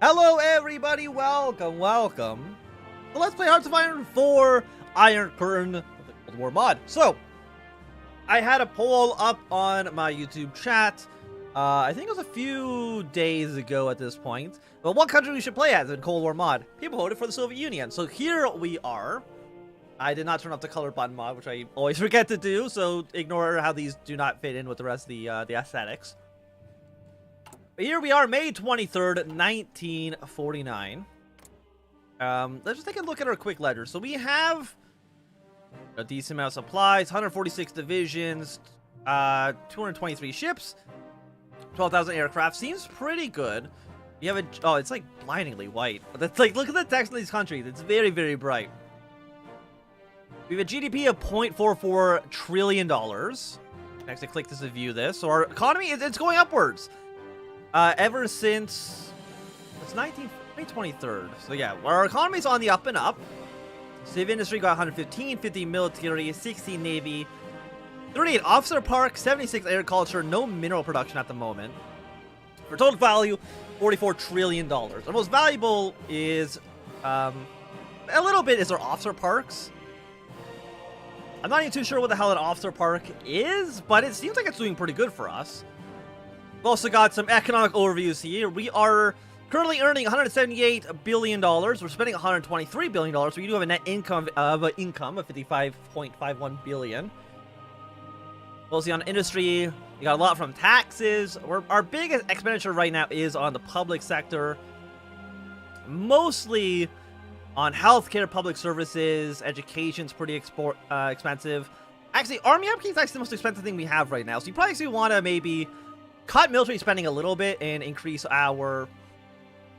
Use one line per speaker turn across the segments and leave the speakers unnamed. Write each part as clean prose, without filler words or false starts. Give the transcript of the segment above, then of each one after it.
Hello everybody, welcome. So let's play Hearts of Iron 4 Iron Curtain with the Cold War mod. So, I had a poll up on my YouTube chat, I think it was a few days ago at this point, but what country we should play as in Cold War mod. People voted for the Soviet Union, so here we are. I did not turn off the color button mod, which I always forget to do, so ignore how these do not fit in with the rest of the aesthetics. But here we are, May 23rd, 1949. Let's just take a look at our quick ledger. So we have a decent amount of supplies, 146 divisions, 223 ships, 12,000 aircraft. Seems pretty good. You have a... Oh, it's like blindingly white. But that's like, look at the text in these countries. It's very, very bright. We have a GDP of $0.44 trillion. Next, I click this to view this. So our economy, it's going upwards. Ever since it's May 23rd. So yeah, our economy's on the up and up. Civil industry got 115, 50 military, 16 navy, 38 officer park, 76 agriculture, no mineral production at the moment. For total value, $44 trillion. Our most valuable is a little bit is our officer parks. I'm not even too sure what the hell an officer park is, but it seems like it's doing pretty good for us. We've also got some economic overviews here. We are currently earning $178 billion. We're spending $123 billion. So we do have a net income of $55.51 billion. Mostly on industry, we got a lot from taxes. Our biggest expenditure right now is on the public sector. Mostly on healthcare, public services, education's pretty expensive. Actually, army upkeep is actually the most expensive thing we have right now. So you probably actually want to maybe cut military spending a little bit and increase our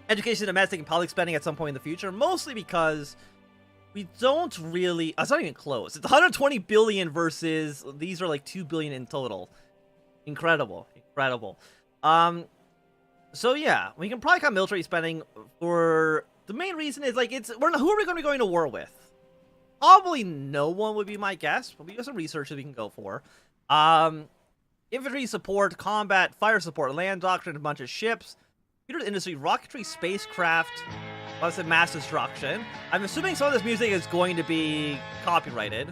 education, domestic, and public spending at some point in the future. Mostly because we don't really... it's not even close. It's 120 billion versus... these are like 2 billion in total. Incredible. Incredible. So yeah, we can probably cut military spending for... the main reason is, like, who are we going to be going to war with? Probably no one would be my guess, but we got some research that we can go for. Infantry support, combat, fire support, land doctrine, a bunch of ships, computer industry, rocketry, spacecraft, plus mass destruction. I'm assuming some of this music is going to be copyrighted.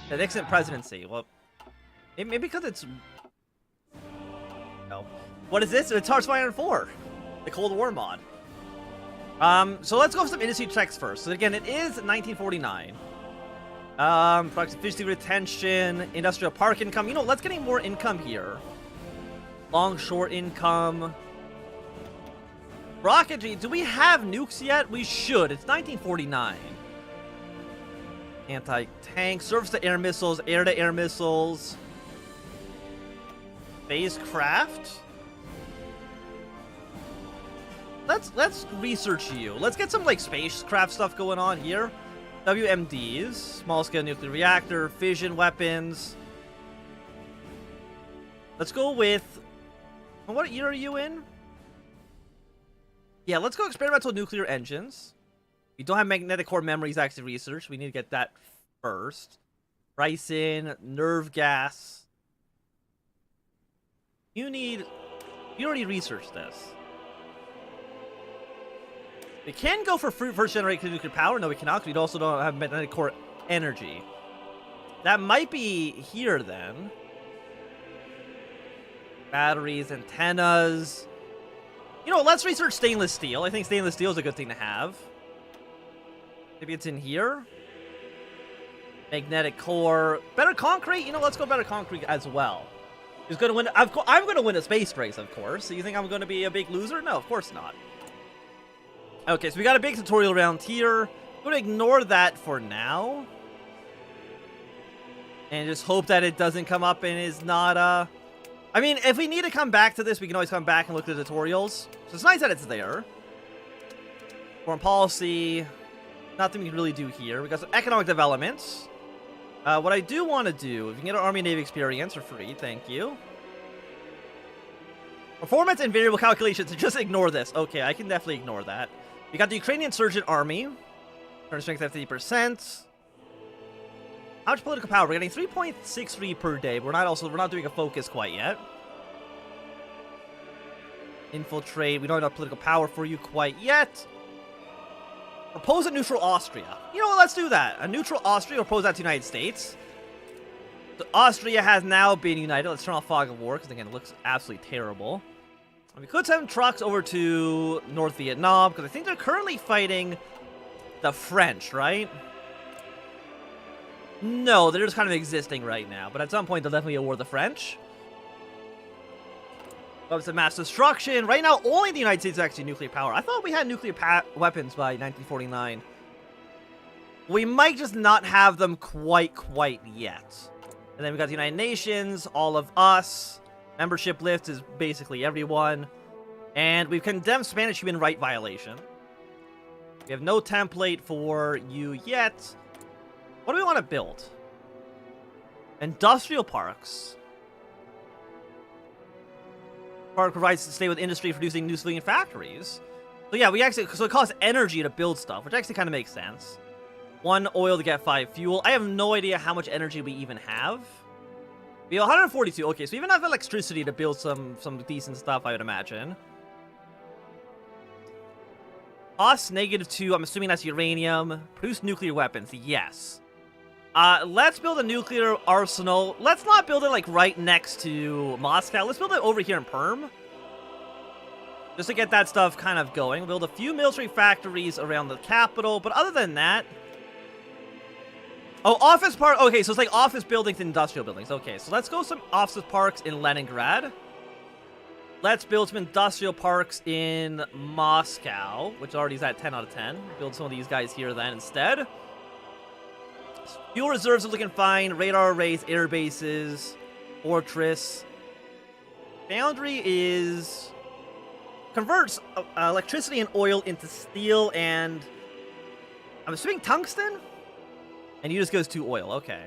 The Nixon presidency. Well, maybe because it's... no. What is this? It's Hearts of Iron 4, the Cold War mod. So let's go for some industry checks first. So again, it is 1949. Product efficiency, retention, industrial park income. You know, let's get more income here. Long-short income. Rocketry. Do we have nukes yet? We should. It's 1949. Anti-tank. Surface-to-air missiles. Air-to-air missiles. Spacecraft. Let's research you. Let's get some, like, spacecraft stuff going on here. WMDs, small-scale nuclear reactor, fission weapons. Let's go with... what year are you in? Yeah, let's go experimental nuclear engines. We don't have magnetic core memories actually researched. We need to get that first. Ricin, nerve gas. You already researched this. We can go for first generation nuclear power. No, we cannot. We also don't have magnetic core energy. That might be here then. Batteries, antennas. You know, let's research stainless steel. I think stainless steel is a good thing to have. Maybe it's in here. Magnetic core. Better concrete? You know, let's go better concrete as well. Who's going to win? I'm going to win a space race, of course. So you think I'm going to be a big loser? No, of course not. Okay, so we got a big tutorial around here. I'm going to ignore that for now. And just hope that it doesn't come up and is not, I mean, if we need to come back to this, we can always come back and look at the tutorials. So it's nice that it's there. Foreign policy. Nothing we can really do here. We got some economic developments. What I do want to do, if you can get an Army and Navy experience for free, thank you. Performance and variable calculations, so just ignore this. Okay, I can definitely ignore that. We got the Ukrainian Insurgent Army. Current strength at 50%. How much political power? We're getting 3.63 per day. We're not doing a focus quite yet. infiltrate. We don't have enough political power for you quite yet. Propose a neutral Austria. You know what? Let's do that. A neutral Austria. Propose that to the United States. So Austria has now been united. Let's turn off Fog of War, because again, it looks absolutely terrible. And we could send trucks over to North Vietnam, because I think they're currently fighting the French, right? No, they're just kind of existing right now. But at some point, they'll definitely be a war with the French. Weapons of mass destruction. Right now, only the United States is actually nuclear power. I thought we had nuclear weapons by 1949. We might just not have them quite yet. And then we got the United Nations, all of us. Membership list is basically everyone. And we've condemned Spanish human right violation. We have no template for you yet. What do we want to build? Industrial parks. Park provides to stay with industry producing new civilian factories. So yeah, so it costs energy to build stuff, which actually kind of makes sense. 1 oil to get 5 fuel. I have no idea how much energy we even have. We have 142. Okay, so we even have electricity to build some decent stuff, I would imagine. Cost -2. I'm assuming that's uranium. Produce nuclear weapons. Yes. Let's build a nuclear arsenal. Let's not build it, like, right next to Moscow. Let's build it over here in Perm. Just to get that stuff kind of going. Build a few military factories around the capital. But other than that... Oh, office park. Okay, so it's like office buildings and industrial buildings. Okay, so let's go some office parks in Leningrad. Let's build some industrial parks in Moscow, which already is at 10 out of 10. Build some of these guys here then instead. Fuel reserves are looking fine. Radar arrays, air bases, fortress. Foundry is... converts electricity and oil into steel and... I'm assuming tungsten? And you just goes to oil. Okay.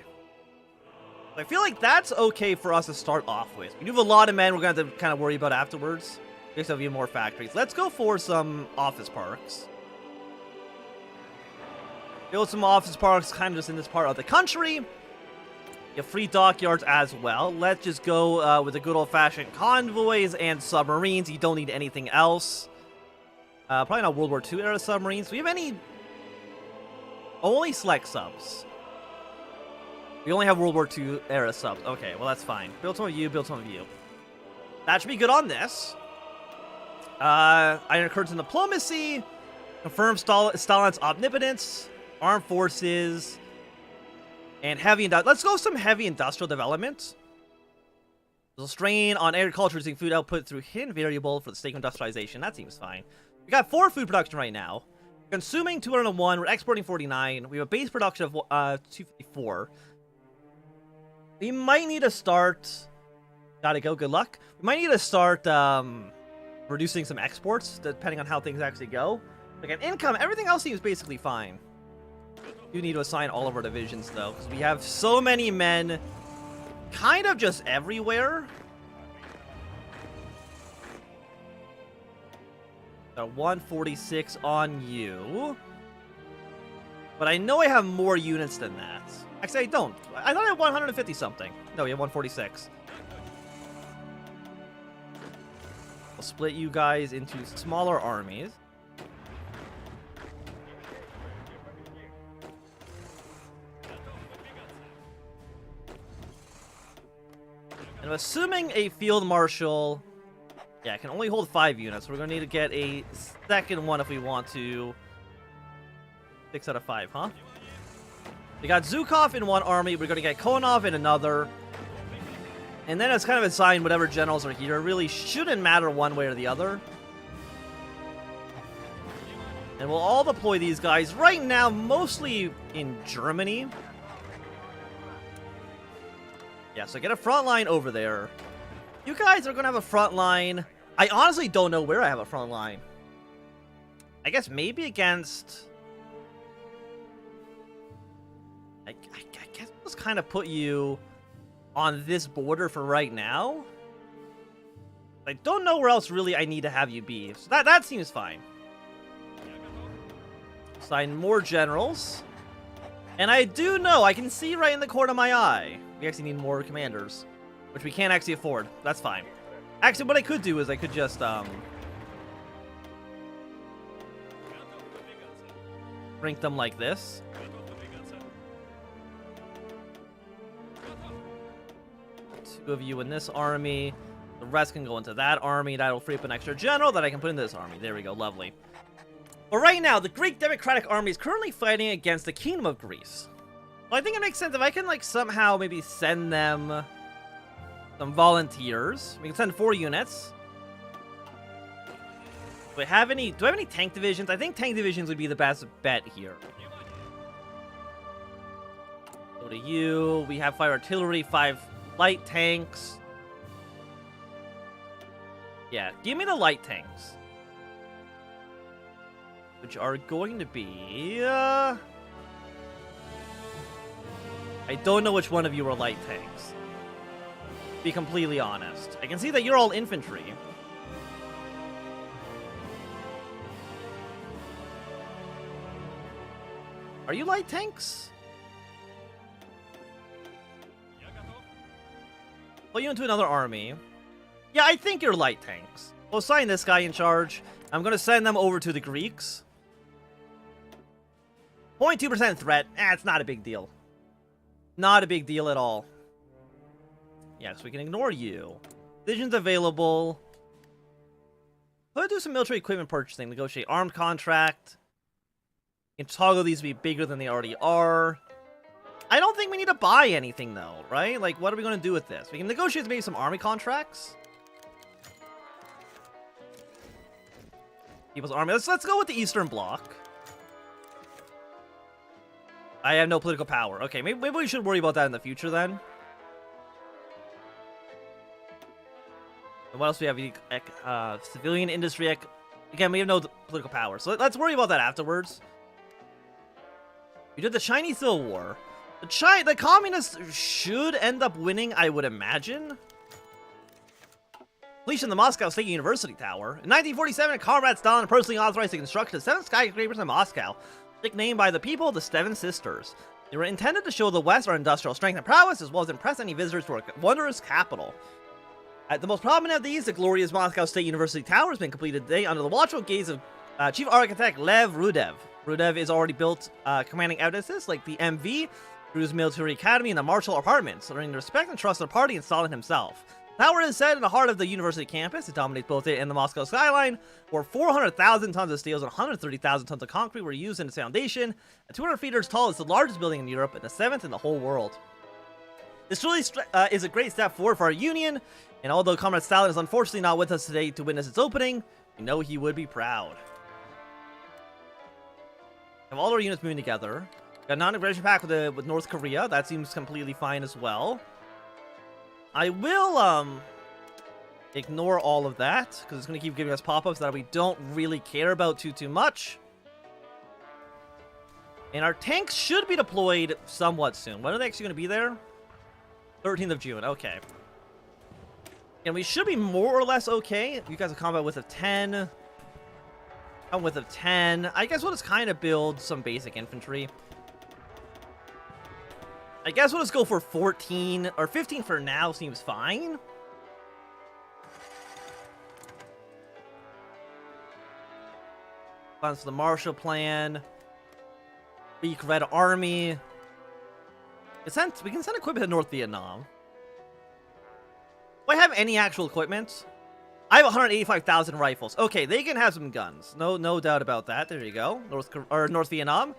I feel like that's okay for us to start off with. We do have a lot of men we're going to have to kind of worry about afterwards. We just have even more factories. Let's go for some office parks. Build some office parks kind of just in this part of the country. You have free dockyards as well. Let's just go with the good old-fashioned convoys and submarines. You don't need anything else. Probably not World War II era submarines. Do we have any... only select subs. We only have World War II era subs. Okay, well that's fine. Build some of you, build some of you. That should be good on this. Iron Curtain diplomacy. Confirm Stalin's omnipotence. Armed forces. And heavy industrial. Let's go some heavy industrial development. There's a strain on agriculture using food output through hidden variable for the sake of industrialization. That seems fine. We got 4 food production right now. Consuming 201. We're exporting 49. We have a base production of 254. We might need to start... Gotta go. Good luck. We might need to start reducing some exports, depending on how things actually go. Again, income, everything else seems basically fine. We do need to assign all of our divisions, though, because we have so many men kind of just everywhere. 146 on you. But I know I have more units than that. Actually, I don't. I thought I had 150 something. No, we have 146. I'll split you guys into smaller armies. And I'm assuming a field marshal... Yeah, I can only hold 5 units. We're going to need to get a second one if we want to. 6 out of 5, huh? We got Zhukov in one army. We're going to get Konov in another. And then it's kind of assigned whatever generals are here. It really shouldn't matter one way or the other. And we'll all deploy these guys right now, mostly in Germany. Yeah, so get a front line over there. You guys are going to have a front line. I honestly don't know where I have a front line. I guess maybe against... I guess I'll just kind of put you on this border for right now. I don't know where else really I need to have you be. So that seems fine. Assign more generals. And I do know, I can see right in the corner of my eye. We actually need more commanders. Which we can't actually afford. That's fine. Actually, what I could do is I could just shrink them like this. Two of you in this army. The rest can go into that army. That'll free up an extra general that I can put into this army. There we go, lovely. But right now, the Greek Democratic Army is currently fighting against the Kingdom of Greece. So I think it makes sense if I can, like, somehow maybe send them some volunteers. We can send 4 units. Do I have any tank divisions? I think tank divisions would be the best bet here. Go to you. We have 5 artillery, 5 light tanks. Yeah, give me the light tanks. Which are going to be... I don't know which one of you are light tanks. To be completely honest. I can see that you're all infantry. Are you light tanks? Put you into another army. Yeah, I think you're light tanks. We'll assign this guy in charge. I'm going to send them over to the Greeks. 0.2% threat. It's not a big deal. Not a big deal at all. Yes, we can ignore you. Divisions available. Let's do some military equipment purchasing. Negotiate armed contract. You can toggle these to be bigger than they already are. I don't think we need to buy anything, though, right? Like, what are we going to do with this? We can negotiate maybe some army contracts. People's Army. Let's go with the Eastern Bloc. I have no political power. Okay, maybe we should worry about that in the future, then. And what else do we have? Civilian industry. Again, we have no political power. So let's worry about that afterwards. We did the Chinese Civil War. The communists should end up winning, I would imagine. Completion of the Moscow State University Tower. In 1947, Comrade Stalin personally authorized the construction of 7 skyscrapers in Moscow, nicknamed by the people the Seven Sisters. They were intended to show the West our industrial strength and prowess, as well as impress any visitors to our wondrous capital. The most prominent of these, the glorious Moscow State University Tower, has been completed today under the watchful gaze of Chief Architect Lev Rudev. Rudev is already built commanding edifices like the MV, Drew's Military Academy, and the Marshall Apartments, earning the respect and trust of the party and Stalin himself. The tower is set in the heart of the university campus. It dominates both it and the Moscow skyline, where 400,000 tons of steel and 130,000 tons of concrete were used in its foundation. At 200 feet tall, it's the largest building in Europe and the 7th in the whole world. This really is a great step forward for our union, and although Comrade Stalin is unfortunately not with us today to witness its opening, we know he would be proud. We have all our units moving together. Got a non-aggression pact with North Korea. That seems completely fine as well. I will ignore all of that because it's going to keep giving us pop-ups that we don't really care about too much. And our tanks should be deployed somewhat soon. When are they actually going to be there? 13th of June. Okay. And we should be more or less okay. You guys have combat width of 10. Combat width of 10. I guess we'll just kind of build some basic infantry. I guess we'll just go for 14 or 15 for now. Seems fine. Plans for the Marshall Plan. Weak Red Army. We can send equipment to North Vietnam. Do I have any actual equipment? I have 185,000 rifles. Okay, they can have some guns. No doubt about that. There you go. North Vietnam.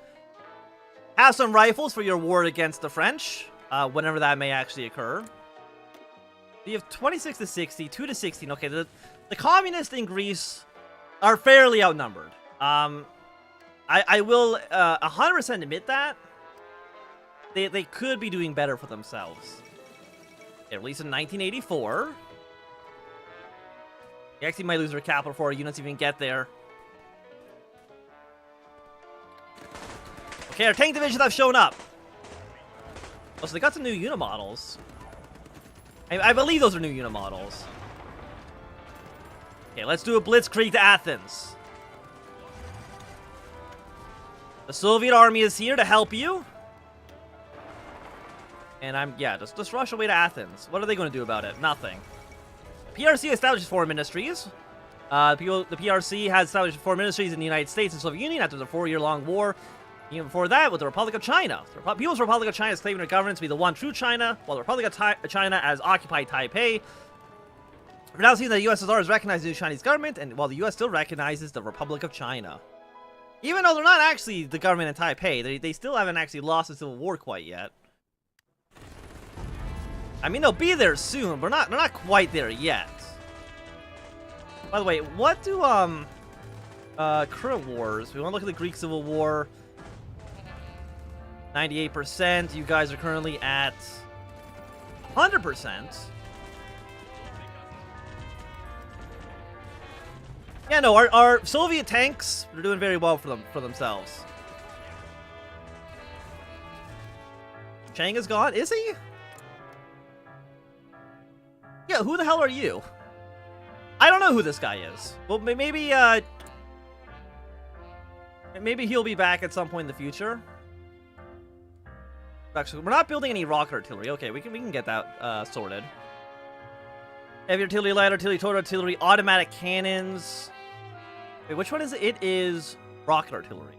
Have some rifles for your war against the French, whenever that may actually occur. You have 26 to 60, 2 to 16. Okay, the communists in Greece are fairly outnumbered. I will 100% admit that. They could be doing better for themselves. Okay, released in 1984. They actually might lose their capital before our units even get there. Okay, our tank divisions have shown up. Oh, so they got some new unit models. I believe those are new unit models. Okay, let's do a blitzkrieg to Athens. The Soviet army is here to help you. And just rush away to Athens. What are they going to do about it? Nothing. PRC establishes foreign ministries. The PRC has established foreign ministries in the United States and Soviet Union after the 4-year-long war. Even before that, with the Republic of China. The People's Republic of China is claiming their government to be the one true China, while the Republic of China has occupied Taipei. We're now seeing that the USSR has recognized the new Chinese government, and while the US still recognizes the Republic of China. Even though they're not actually the government in Taipei, they still haven't actually lost the Civil War quite yet. I mean, they'll be there soon, but they're not quite there yet. By the way, what do, current wars? We want to look at the Greek Civil War. 98%. You guys are currently at 100%. Yeah, no, our Soviet tanks are doing very well for themselves. Chang is gone, is he? Yeah, who the hell are you? I don't know who this guy is. Well, maybe he'll be back at some point in the future. Actually, we're not building any rocket artillery. Okay, we can get that sorted. Heavy artillery, light artillery, total artillery, automatic cannons. Wait, which one is it? It is rocket artillery.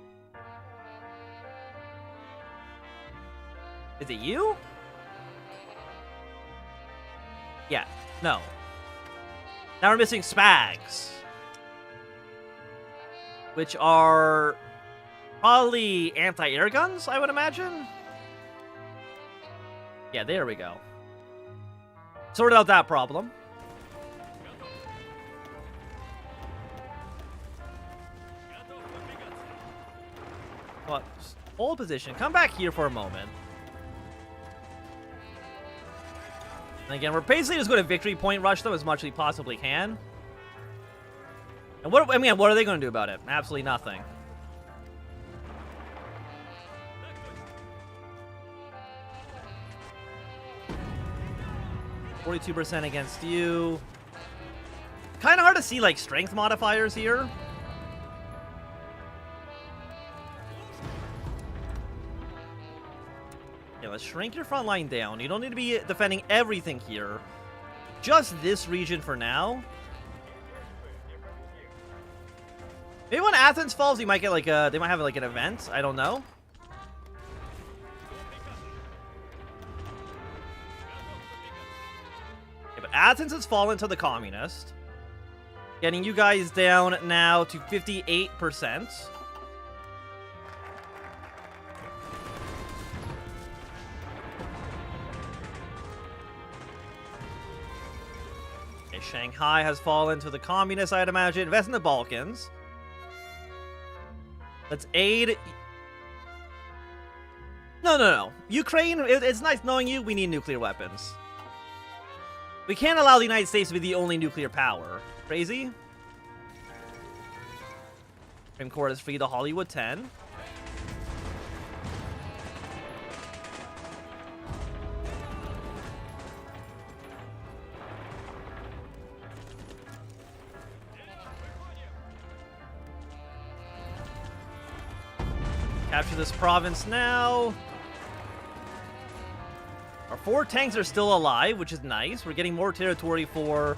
Is it you? Yeah, no. Now we're missing SPAGs, which are probably anti-air guns, I would imagine. Yeah, there we go. Sorted out that problem. What? Hold position. Come back here for a moment. And again, we're basically just going to victory point rush them as much as we possibly can. And what are they going to do about it? Absolutely nothing. %42 against you. Kind of hard to see, like, strength modifiers here. Yeah, let's shrink your front line down. You don't need to be defending everything here. Just this region for now. Maybe when Athens falls, you might get, like, they might have, like, an event. I don't know. Athens has fallen to the communist. Getting you guys down now to 58%. Okay, Shanghai has fallen to the communists, I'd imagine. Invest in the Balkans. Let's aid... No. Ukraine, it's nice knowing you. We need nuclear weapons. We can't allow the United States to be the only nuclear power. Crazy? Supreme Court has freed the Hollywood 10. Capture this province now. Our 4 tanks are still alive, which is nice. We're getting more territory for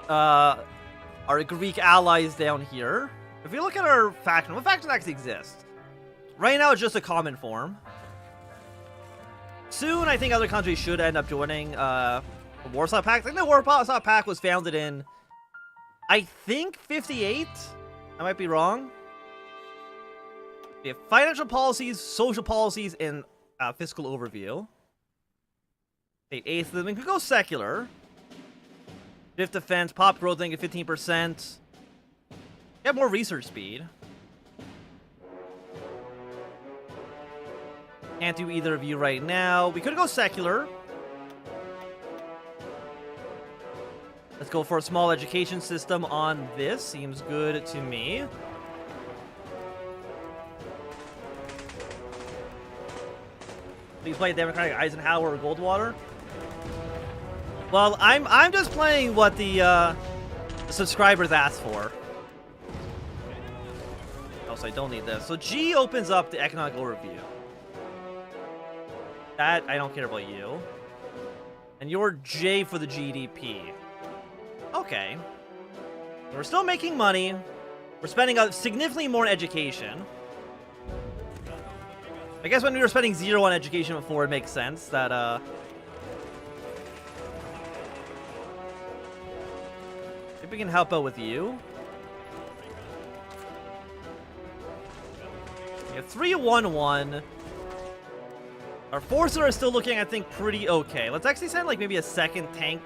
our Greek allies down here. If we look at our faction, what factions actually exist? Right now, it's just a common form. Soon, I think other countries should end up joining the Warsaw Pact. I think the Warsaw Pact was founded in, I think, 58? I might be wrong. We have financial policies, social policies, and fiscal overview. State atheism. We could go secular. Fifth defense, pop growth thing at 15%. Get more research speed. Can't do either of you right now. We could go secular. Let's go for a small education system on this. Seems good to me. Please play Democratic Eisenhower or Goldwater. Well, I'm just playing what the subscribers asked for. Also, I don't need this. So G opens up the economic overview. That, I don't care about you. And you're J for the GDP. Okay. We're still making money. We're spending significantly more on education. I guess when we were spending 0 on education before, it makes sense that, maybe we can help out with you. We have 3-1-1. Our forces are still looking, I think, pretty okay. Let's actually send, like, maybe a second tank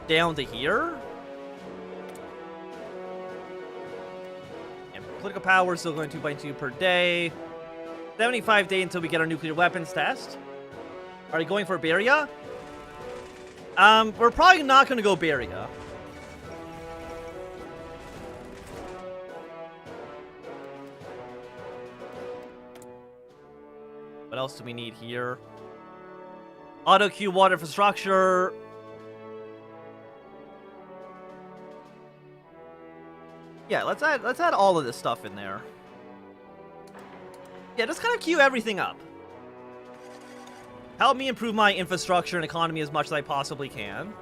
down to here. And political power is still going 2.2 per day. 75 days until we get our nuclear weapons test. Are you going for Beria? We're probably not going to go Beria. What else do we need here? Auto queue water infrastructure. Yeah, let's add all of this stuff in there. Yeah, just kind of queue everything up. Help me improve my infrastructure and economy as much as I possibly can.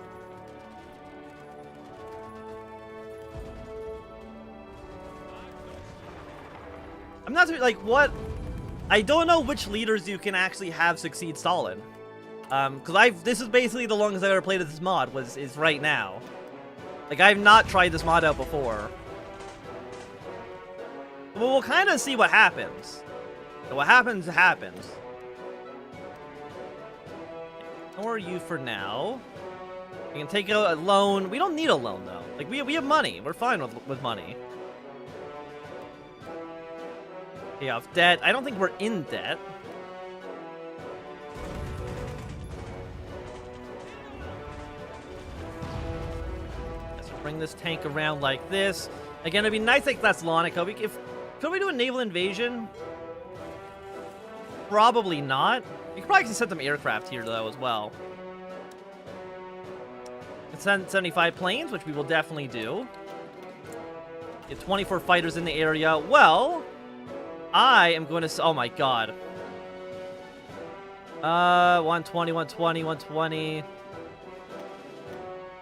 I'm not like what. I don't know which leaders you can actually have succeed Stalin. Because this is basically the longest I've ever played of this mod, is right now. Like, I've not tried this mod out before. But we'll kind of see what happens. So what happens, happens. Ignore you for now. We can take out a loan. We don't need a loan, though. Like, we have money. We're fine with money. Pay off debt. I don't think we're in debt. Let's bring this tank around like this. Again, it'd be nice like Thessalonica. Could we do a naval invasion? Probably not. You could probably send some aircraft here, though, as well. Let's send 75 planes, which we will definitely do. Get 24 fighters in the area. Well, I am going to... Oh, my God. 120, 120, 120.